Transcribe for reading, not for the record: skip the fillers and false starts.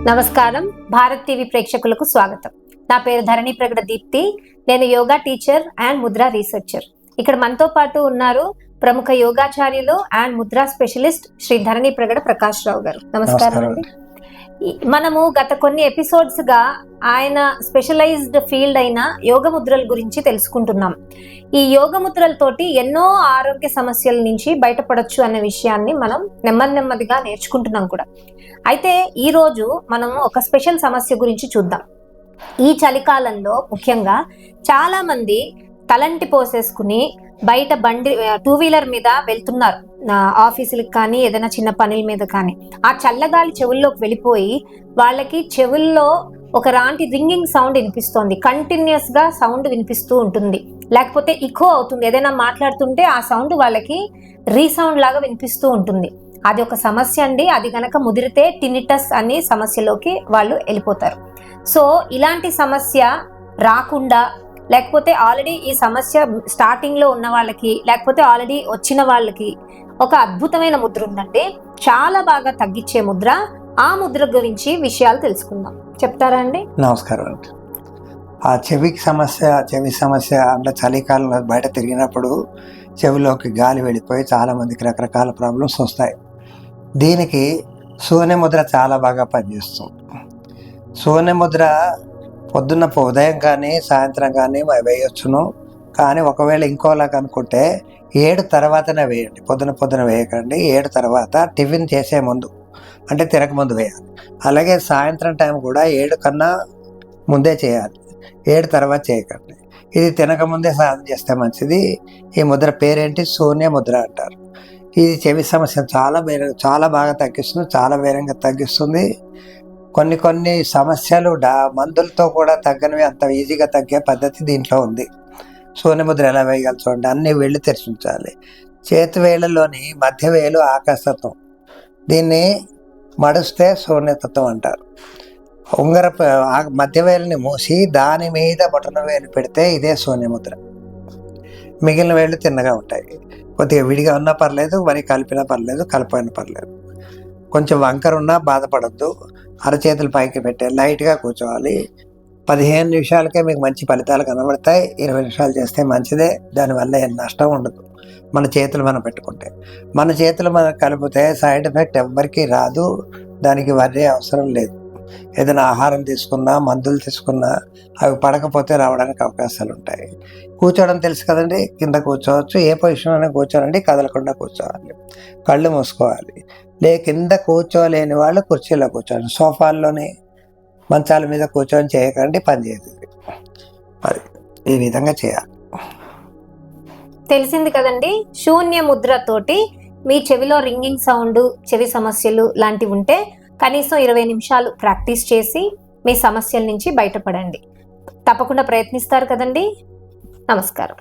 నమస్కారం. భారత్ టీవీ ప్రేక్షకులకు స్వాగతం. నా పేరు ధరణి ప్రగడ దీప్తి. నేను yoga teacher and Mudra researcher. ఇక్కడ మనతో పాటు ఉన్నారు ప్రముఖ యోగాచార్యులు అండ్ ముద్రా స్పెషలిస్ట్ శ్రీ ధరణి ప్రగడ ప్రకాష్ రావు గారు. నమస్కారం అండి. మనము గత కొన్ని ఎపిసోడ్స్ గా ఆయన స్పెషలైజ్డ్ ఫీల్డ్ అయిన యోగ ముద్రల గురించి తెలుసుకుంటున్నాం. ఈ యోగ ముద్రలతోటి ఎన్నో ఆరోగ్య సమస్యల నుంచి బయటపడొచ్చు అనే విషయాన్ని మనం నెమ్మదిగా నేర్చుకుంటున్నాం కూడా. అయితే ఈ రోజు మనము ఒక స్పెషల్ సమస్య గురించి చూద్దాం. ఈ చలికాలంలో ముఖ్యంగా చాలా మంది తలంటి పోసేసుకుని బయట బండి 2-వీలర్ మీద వెళ్తున్నారు, ఆఫీసులకు కానీ ఏదైనా చిన్న పనుల మీద కానీ. ఆ చల్లగాలి చెవుల్లోకి వెళ్ళిపోయి వాళ్ళకి చెవుల్లో ఒక రాంటి రింగింగ్ సౌండ్ వినిపిస్తోంది. కంటిన్యూస్ గా సౌండ్ వినిపిస్తూ ఉంటుంది, లేకపోతే ఇకో అవుతుంది. ఏదైనా మాట్లాడుతుంటే ఆ సౌండ్ వాళ్ళకి రీసౌండ్ లాగా వినిపిస్తూ ఉంటుంది. అది ఒక సమస్య అండి. అది గనక ముదిరితే టినిటస్ అనే సమస్యలోకి వాళ్ళు వెళ్ళిపోతారు. సో ఇలాంటి సమస్య రాకుండా, లేకపోతే ఆల్రెడీ ఈ సమస్య స్టార్టింగ్ లో ఉన్న వాళ్ళకి, లేకపోతే ఆల్రెడీ వచ్చిన వాళ్ళకి ఒక అద్భుతమైన ముద్ర ఉందండి. చాలా బాగా తగ్గించే ముద్ర. ఆ ముద్ర గురించి విషయాలు తెలుసుకుందాం. చెప్తారా అండి? నమస్కారం అండి. ఆ చెవి సమస్య అంటే చలికాలంలో బయట తిరిగినప్పుడు చెవిలోకి గాలి వెళ్ళిపోయి చాలా మందికి రకరకాల ప్రాబ్లమ్స్ వస్తాయి. దీనికి శూన్య ముద్ర చాలా బాగా పనిచేస్తుంది. శూన్య ముద్ర పొద్దున్న ఉదయం కానీ సాయంత్రం కానీ వేయొచ్చును. కానీ ఒకవేళ ఇంకోలాగా అనుకుంటే 7 తర్వాతనే వేయండి. పొద్దున వేయకండి. 7 తర్వాత టిఫిన్ చేసే ముందు, అంటే తిరగముందు వేయాలి. అలాగే సాయంత్రం టైం కూడా 7 కన్నా ముందే చేయాలి. 7 తర్వాత చేయకండి. ఇది తినకముందే సాధన చేస్తే మంచిది. ఈ ముద్ర పేరేంటి? శూన్య ముద్ర అంటారు. ఇది చెవి సమస్య చాలా బాగా తగ్గిస్తుంది, చాలా వేరంగా తగ్గిస్తుంది. కొన్ని సమస్యలు మందులతో కూడా తగ్గనివి అంత ఈజీగా తగ్గే పద్ధతి దీంట్లో ఉంది. శూన్యముద్ర ఎలా వేయగలరు చూడండి. అన్ని వేళ్ళు తెరిచి ఉంచాలి. చేతి వేళ్ళలోని మధ్య వేలు ఆకాశతత్వం, దీన్ని మడుస్తే శూన్యతత్వం అంటారు. ఉంగరపు మధ్య వేలుని మూసి దాని మీద బొటన వేలు పెడితే ఇదే శూన్యముద్ర. మిగిలిన వేళ్ళు తిన్నగా ఉంటాయి. కొద్దిగా విడిగా ఉన్నా పర్లేదు, మరి కలిపినా పర్లేదు, కలిపోయినా పర్లేదు. కొంచెం వంకర ఉన్నా బాధపడద్దు. అరచేతులు పైకి పెట్టే లైట్గా కూర్చోవాలి. 15 నిమిషాలకే మీకు మంచి ఫలితాలు కనబడతాయి. 20 నిమిషాలు చేస్తే మంచిదే. దానివల్ల ఏం నష్టం ఉండదు. మన చేతులు మనం పెట్టుకుంటే, మన చేతులు మనం కలిపితే సైడ్ ఎఫెక్ట్ ఎవ్వరికీ రాదు. దానికి వర్రే అవసరం లేదు. ఏదైనా ఆహారం తీసుకున్నా, మందులు తీసుకున్నా అవి పడకపోతే రావడానికి అవకాశాలు ఉంటాయి. కూర్చోవడం తెలుసు కదండి. కింద కూర్చోవచ్చు, ఏ పొజిషన్లోనే కూర్చోనండి, కదలకుండా కూర్చోవాలి. కళ్ళు మూసుకోవాలి. కింద కూర్చోలేని వాళ్ళు కుర్చీలో కూర్చోండి. సోఫాల్లోని మంచాల మీద కూర్చొని చేయకండి, పని చేయదు. మరి ఈ విధంగా చేయాలి. తెలిసింది కదండి. శూన్య ముద్రతోటి మీ చెవిలో రింగింగ్ సౌండ్, చెవి సమస్యలు లాంటివి ఉంటే కనీసం 20 నిమిషాలు ప్రాక్టీస్ చేసి మీ సమస్యల నుంచి బయటపడండి. తప్పకుండా ప్రయత్నిస్తారు కదండి. నమస్కారం.